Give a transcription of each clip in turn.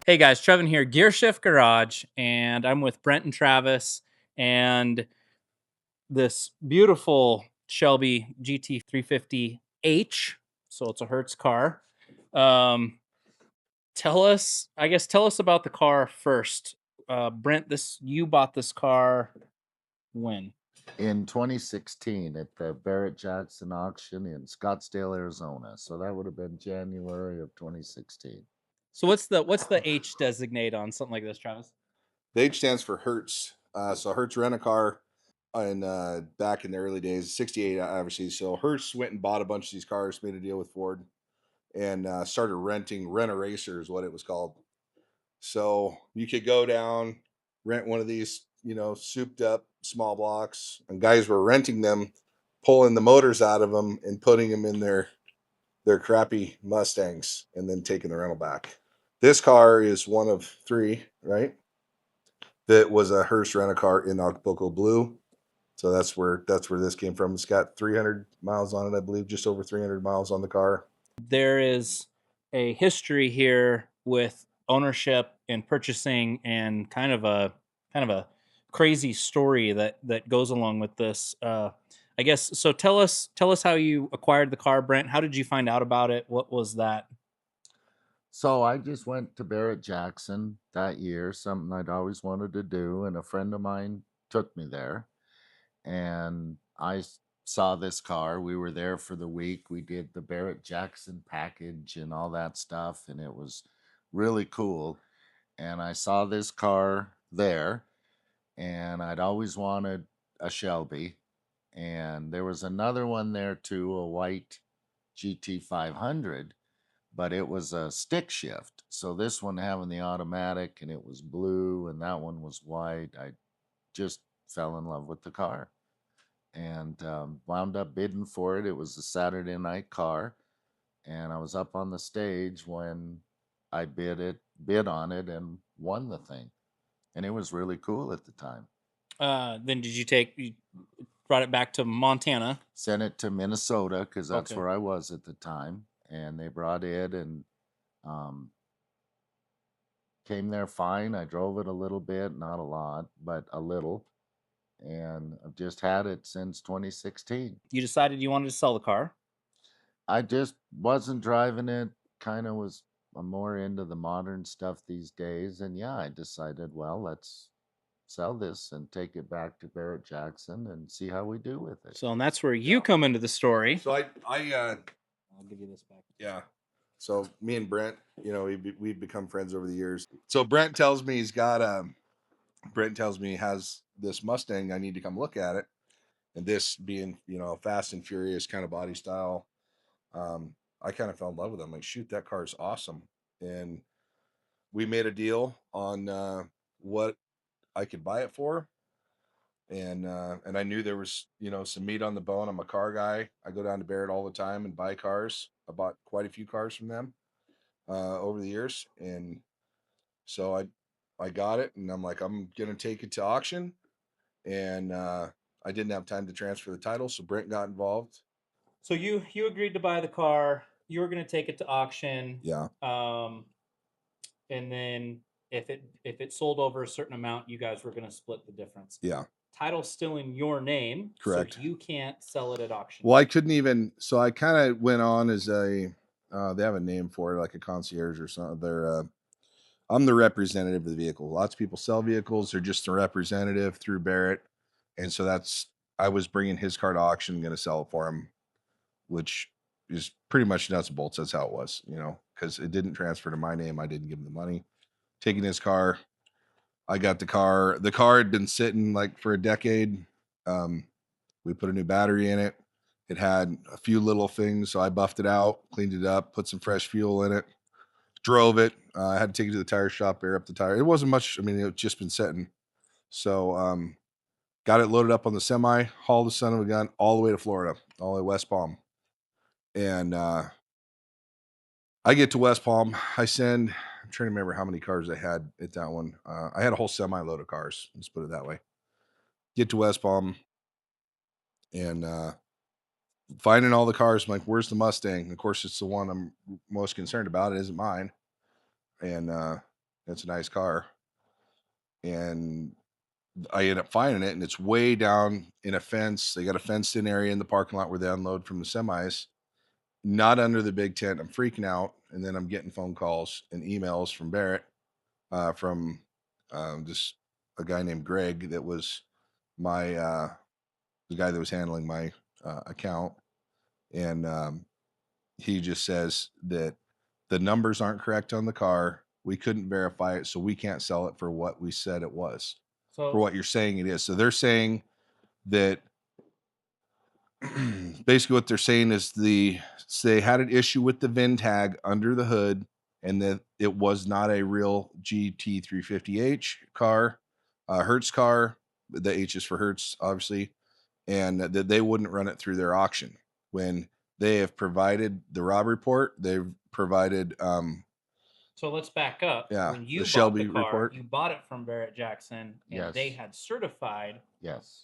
Hey guys, Trevin here, Gear Shift Garage, and I'm with Brent and Travis, and this beautiful Shelby GT350H. So it's a Hertz car. Um, tell us about the car first. Brent, you bought this car when? In 2016 at the Barrett-Jackson auction in Scottsdale, Arizona. So that would have been January of 2016. So what's the H designate on something like this, Travis? The H stands for Hertz. So Hertz rent a car in back in the early days, 68 obviously. So Hertz went and bought a bunch of these cars, made a deal with Ford, and started renting Rent-A-Racer is what it was called. So you could go down, rent one of these, souped up small blocks, and guys were renting them, pulling the motors out of them and putting them in their crappy Mustangs and then taking the rental back. This car is one of three, right? That was a Hearst rent-a-car in Acapulco blue. So that's where this came from. It's got 300 miles on it, I believe, just over 300 miles on the car. There is a history here with ownership and purchasing, and kind of a crazy story that goes along with this. I guess so. Tell us how you acquired the car, Brent. How did you find out about it? What was that? So I just went to Barrett-Jackson that year, something I'd always wanted to do, and a friend of mine took me there. And saw this car. We were there for the week. We did the Barrett-Jackson package and all that stuff, and it was really cool. And I saw this car there, and I'd always wanted a Shelby. And there was another one there too, a white GT500, but it was a stick shift. So this one having the automatic, and it was blue, and that one was white. I just fell in love with the car and wound up bidding for it. It was a Saturday night car, and I was up on the stage when I bid on it, and won the thing. And it was really cool at the time. Then you brought it back to Montana? Sent it to Minnesota because that's Okay. where I was at the time, and they brought it and came there fine. I drove it a little bit, not a lot, but a little, and I've just had it since 2016. You decided you wanted to sell the car. I just wasn't driving it, kind of was more into the modern stuff these days. And yeah, I decided, well, let's sell this and take it back to Barrett-Jackson and see how we do with it. So, and that's where you come into the story. So I'll give you this back. yeah. So me and Brent, we've become friends over the years. So Brent tells me he has this Mustang. I need to come look at it. And this being, fast and furious kind of body style, I kind of fell in love with him. Like, shoot, that car is awesome. And we made a deal on what I could buy it for. And I knew there was, some meat on the bone. I'm a car guy. I go down to Barrett all the time and buy cars. I bought quite a few cars from them over the years. And so I got it, and I'm like, I'm gonna take it to auction. And I didn't have time to transfer the title, so Brent got involved. So you agreed to buy the car. You were going to take it to auction. Yeah. And then if it sold over a certain amount, you guys were going to split the difference. Yeah. Title's still in your name. Correct. So you can't sell it at auction. Well, I couldn't even. So I kind of went on as a. They have a name for it, like a concierge or something. I'm the representative of the vehicle. Lots of people sell vehicles. They're just a representative through Barrett, and so I was bringing his car to auction, going to sell it for him, which is pretty much nuts and bolts. That's how it was, because it didn't transfer to my name. I didn't give him the money. Taking his car, I got the car. The car had been sitting like for a decade. We put a new battery in it. It had a few little things, so I buffed it out, cleaned it up, put some fresh fuel in it, drove it. I had to take it to the tire shop, air up the tire. It wasn't much. I mean, it had just been sitting. So got it loaded up on the semi, hauled the son of a gun all the way to Florida, all the way to West Palm. And I get to West Palm. I'm trying to remember how many cars I had at that one. I had a whole semi load of cars. Let's put it that way. Get to West Palm and finding all the cars. I'm like, where's the Mustang? And of course, it's the one I'm most concerned about. It isn't mine. And It's a nice car. And I end up finding it, and it's way down in a fence. They got a fenced in area in the parking lot where they unload from the semis, not under the big tent. I'm freaking out. And then I'm getting phone calls and emails from Barrett, from just a guy named Greg that was my, the guy that was handling my account. And he just says that the numbers aren't correct on the car. We couldn't verify it, so we can't sell it for what we said it was, for So what you're saying it is. So they're saying that basically what they're saying is they had an issue with the VIN tag under the hood, and that it was not a real GT350H car, Hertz car. The H is for Hertz, obviously, and that they wouldn't run it through their auction. When they have provided the Rob report, they've provided so let's back up. yeah, When the you bought Shelby the car, report. you bought it from Barrett-Jackson, and they Yes. had certified. Yes.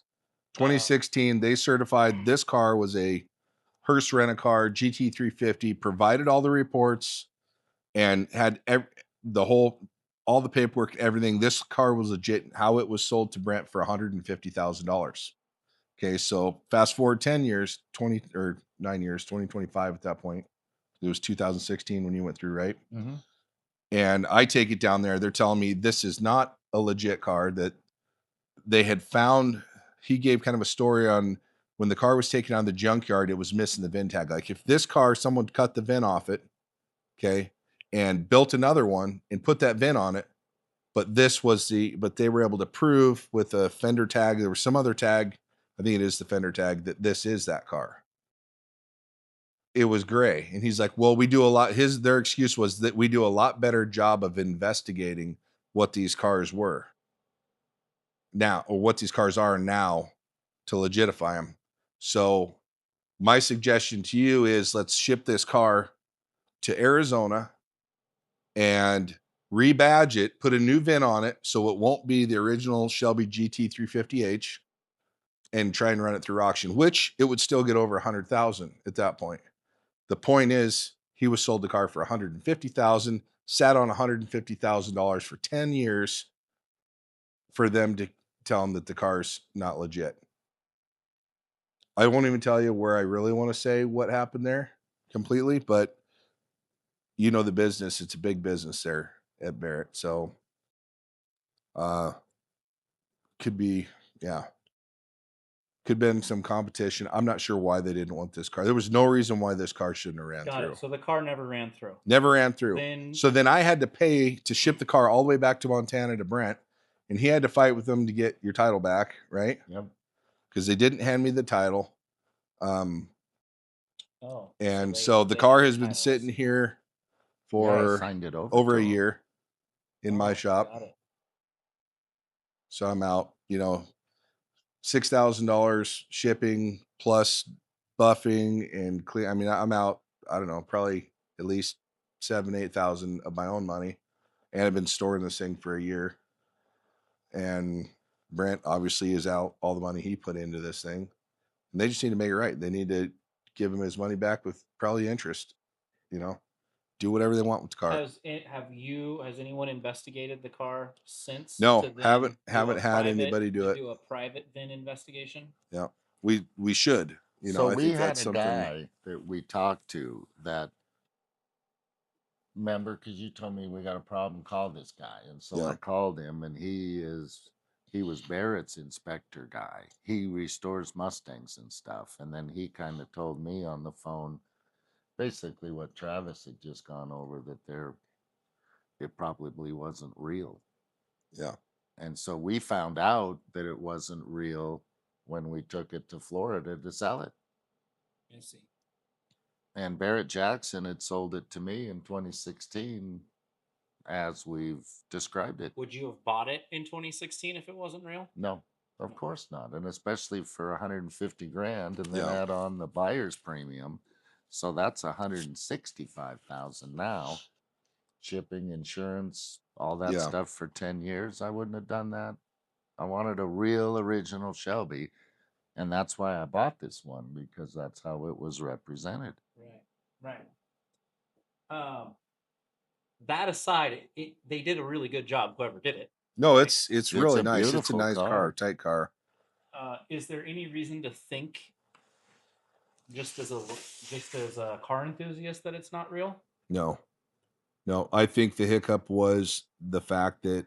2016, they certified this car was a Hearst rent-a-car GT350, provided all the reports, and had all the paperwork, everything. This car was legit. How it was sold to Brent for $150,000. Okay, so fast forward 10 years, 20 or 9 years, 2025 at that point. It was 2016 when you went through, right? Mm-hmm. And I take it down there. They're telling me this is not a legit car, that they had found. He gave kind of a story on when the car was taken out of the junkyard, it was missing the VIN tag. Like if this car, someone cut the VIN off it, okay, and built another one and put that VIN on it, but they were able to prove with a fender tag, there was some other tag, I think it is the fender tag, that this is that car. It was gray. And he's like, well, we do a lot. Their excuse was that we do a lot better job of investigating what these cars were now, or what these cars are now, to legitify them. So my suggestion to you is let's ship this car to Arizona and rebadge it, put a new VIN on it so it won't be the original Shelby GT350H, and try and run it through auction, which it would still get over 100,000 at that point. The point is, he was sold the car for 150,000, sat on $150,000 for 10 years for them to tell him that the car's not legit. I won't even tell you where I really want to say what happened there completely, but you know the business. It's a big business there at Barrett. So could be, yeah. Could have been some competition. I'm not sure why they didn't want this car. There was no reason why this car shouldn't have ran Got through. it. So the car never ran through. Never ran through. Then So then I had to pay to ship the car all the way back to Montana to Brent, and he had to fight with them to get your title back, right? Yep. Because they didn't hand me the title. oh, And they- so the they car had has been titles. sitting here Yeah, I for signed it over to a him. year in my Oh, shop. got it. So I'm out, $6,000 shipping plus buffing and clean. I mean, I'm out, I don't know, probably at least 7,000-8,000 of my own money. And I've been storing this thing for a year. And Brent obviously is out all the money he put into this thing. And they just need to make it right. They need to give him his money back with probably interest, do whatever they want with the car. Has anyone investigated the car since? No, to then haven't do haven't a had private- anybody do to it. do a private VIN investigation? Yeah. We should. So I we think had that's a something. guy that we talked to that, remember, because you told me we got a problem, call this guy. And so Yeah. I called him, and he was Barrett's inspector guy. He restores Mustangs and stuff. And then he kind of told me on the phone basically what Travis had just gone over, that it probably wasn't real. Yeah. And so we found out that it wasn't real when we took it to Florida to sell it. I see. And Barrett-Jackson had sold it to me in 2016 as we've described it. Would you have bought it in 2016 if it wasn't real? No, of course not. And especially for 150 grand, and then Yeah. add on the buyer's premium. So that's 165,000 now. Shipping, insurance, all that Yeah. stuff for 10 years. I wouldn't have done that. I wanted a real original Shelby. And that's why I bought this one, because that's how it was represented. Right. that aside, they did a really good job. Whoever did it. No, right? it's really a nice. It's a beautiful nice car, car. tight car. Is there any reason to think, just as a car enthusiast, that it's not real? No, no. I think the hiccup was the fact that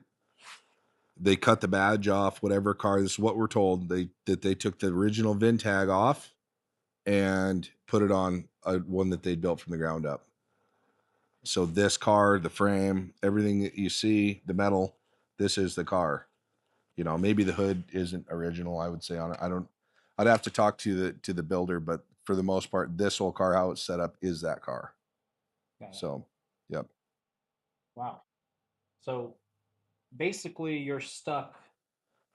they cut the badge off whatever car. This is what we're told. They took the original VIN tag off and put it on one that they built from the ground up. So this car, the frame, everything that you see, the metal, this is the car. You know, maybe the hood isn't original, I would say on it. I'd have to talk to the builder, but for the most part, this whole car, how it's set up, is that car. Got it. So, yep. Wow. So basically, you're stuck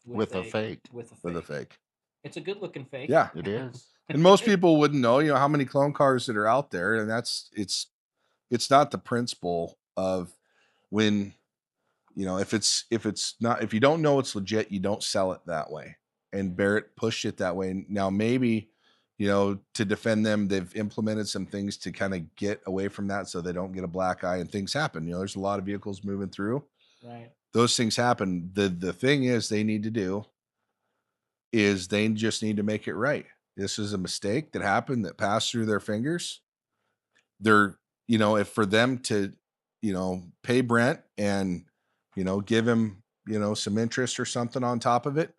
With a fake. With a fake. With a fake. It's a good looking fake. Yeah. It is. And most people wouldn't know, you know, how many clone cars that are out there. And it's not the principle of when, you know, if you don't know it's legit, you don't sell it that way. And Barrett pushed it that way. Now, maybe, you know, to defend them, they've implemented some things to kind of get away from that so they don't get a black eye, and things happen. You know, there's a lot of vehicles moving through. Right. Those things happen. The thing is they need to do is they just need to make it right. This is a mistake that happened that passed through their fingers. They're, you know, if for them to, you know, pay Brent and, you know, give him, you know, some interest or something on top of it,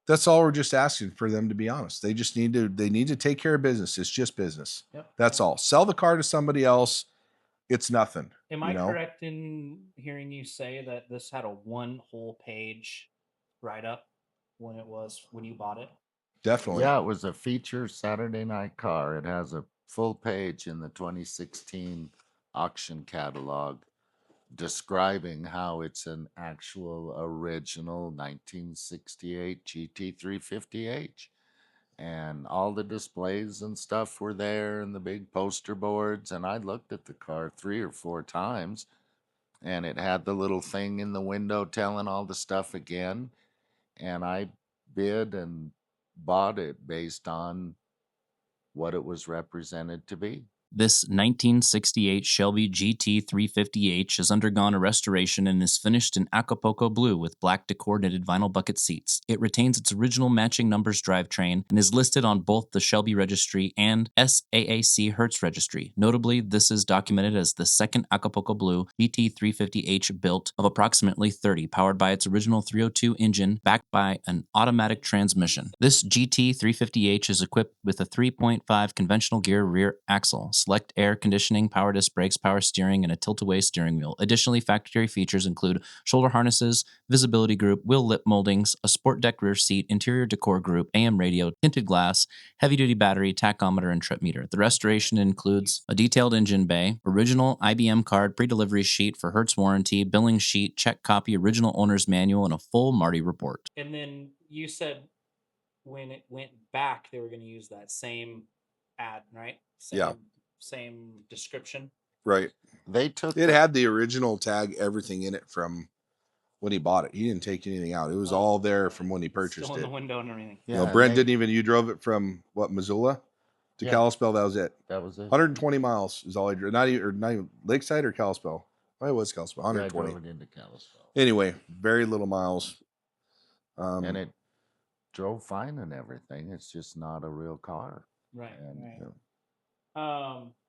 that's all we're just asking for them to be honest. They just need to take care of business. It's just business. Yep. That's all. Sell the car to somebody else. It's nothing. Am you I know? correct in hearing you say that this had a one whole page write up when you bought it? Definitely. Yeah, it was a feature Saturday night car. It has a full page in the 2016 auction catalog describing how it's an actual original 1968 GT350H. And all the displays and stuff were there and the big poster boards. And I looked at the car 3 or 4 times, and it had the little thing in the window telling all the stuff again. And I bid and bought it based on what it was represented to be. This 1968 Shelby GT350H has undergone a restoration and is finished in Acapulco blue with black decor-knitted vinyl bucket seats. It retains its original matching numbers drivetrain and is listed on both the Shelby Registry and SAAC Hertz Registry. Notably, this is documented as the second Acapulco blue GT350H built of approximately 30, powered by its original 302 engine backed by an automatic transmission. This GT350H is equipped with a 3.5 conventional gear rear axle, select air conditioning, power disc brakes, power steering, and a tilt-away steering wheel. Additionally, factory features include shoulder harnesses, visibility group, wheel lip moldings, a sport deck rear seat, interior decor group, AM radio, tinted glass, heavy-duty battery, tachometer, and trip meter. The restoration includes a detailed engine bay, original IBM card, pre-delivery sheet for Hertz warranty, billing sheet, check copy, original owner's manual, and a full Marty report. And then you said when it went back, they were going to use that same ad, right? Same description. Right. They took It had the original tag, everything in it from when he bought it. He didn't take anything out. It was all there from when he purchased Still in it. the window and everything. You know, Yeah, Brent didn't even, you drove it from what, Missoula to Yeah. Kalispell. That was it. That was it. 120 miles is all I drove. Not even Lakeside or Kalispell. Oh, it was Kalispell. Yeah, I 120. drove it into Kalispell. Anyway, very little miles. And it drove fine and everything. It's just not a real car. Right. And, Right. yeah.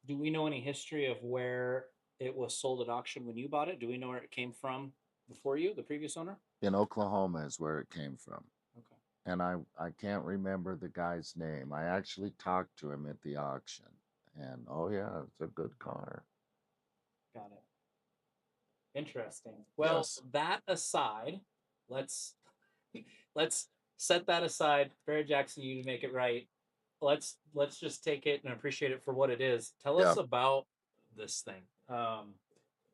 Do we know any history of where it was sold at auction when you bought it? Do we know where it came from before you, the previous owner? in Oklahoma is where it came from. Okay. And I can't remember the guy's name. I actually talked to him at the auction. And oh yeah, it's a good car. Got it. Interesting. Well, Yes. that aside, let's set that aside. Barrett-Jackson, you make it right. Let's just take it and appreciate it for what it is. Tell us about this thing.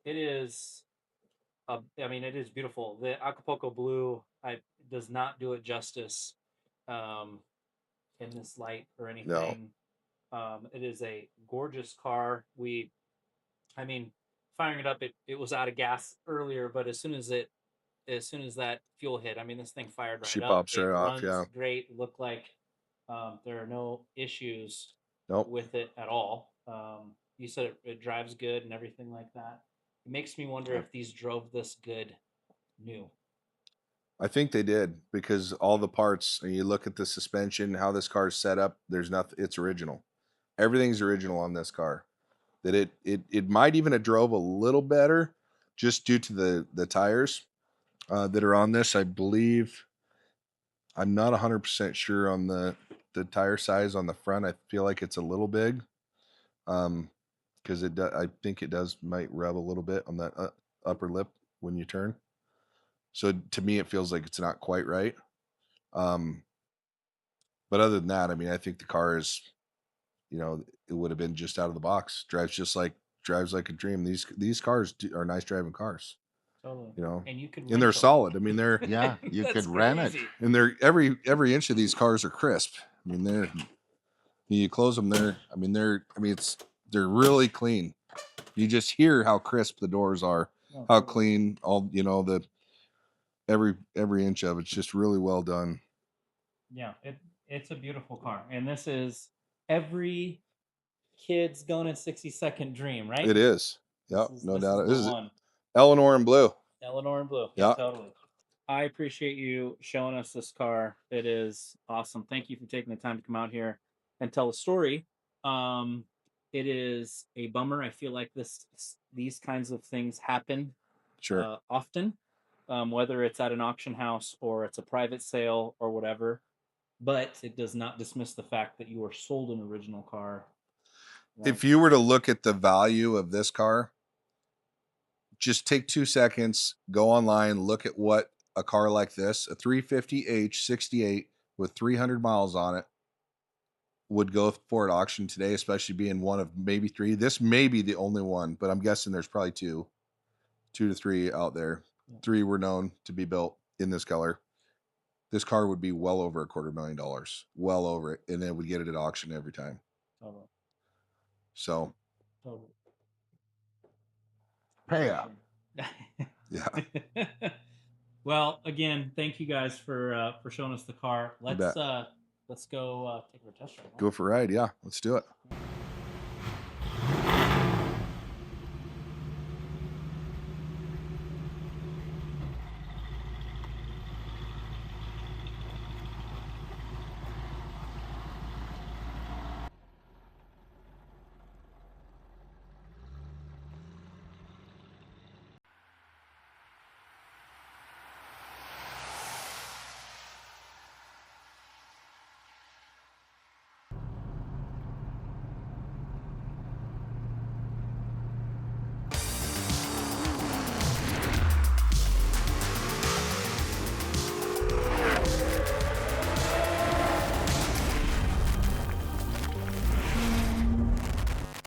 It is it is beautiful. The Acapulco blue does not do it justice in this light or anything. It is a gorgeous car. Firing it up, it was out of gas earlier, but as soon as that fuel hit, this thing fired right She up. pops It right off, runs yeah. great. Look like there are no issues Nope. with it at all. You said it drives good and everything like that. It makes me wonder if these drove this good new. I think they did, because all the parts, and you look at the suspension, how this car is set up, there's nothing, it's original. Everything's original on this car. That it might even have drove a little better just due to the tires that are on this. I believe, I'm not 100% sure on the tire size on the front. I feel like it's a little big. Because I think it might rub a little bit on that upper lip when you turn. So to me, it feels like it's not quite right. But other than that, I mean, I think the car is, it would have been just out of the box. Drives like a dream. These cars are nice driving cars. Totally. And you could. And they're solid. I mean, they're Yeah, you That's could rent it. crazy. and they're every inch of these cars are crisp. I mean, you close them, they're really clean. You just hear how crisp the doors are, No, how totally. clean all the every inch of it's just really well done. Yeah, it's a beautiful car, and this is every kid's going in 60-second dream, right? It is. Yeah, This no is doubt. the This is one. Eleanor in blue. Eleanor in blue. Yeah. Totally. I appreciate you showing us this car. It is awesome. Thank you for taking the time to come out here and tell a story. It is a bummer. I feel like these kinds of things happen Sure. often, whether it's at an auction house or it's a private sale or whatever. But it does not dismiss the fact that you were sold an original car. If you were to look at the value of this car, just take 2 seconds, go online, look at what a car like this, a 350H 68 with 300 miles on it, would go for at auction today, especially being one of maybe 3. This may be the only one, but I'm guessing there's probably 2 to 3 out there. 3 were known to be built in this color. This car would be well over $250,000, well over it, and then would get it at auction every time. Totally. So, Totally. Pay up. yeah. Well, again, thank you guys for showing us the car. Let's bet. let's go take a test drive. Go for a ride. Yeah, let's do it.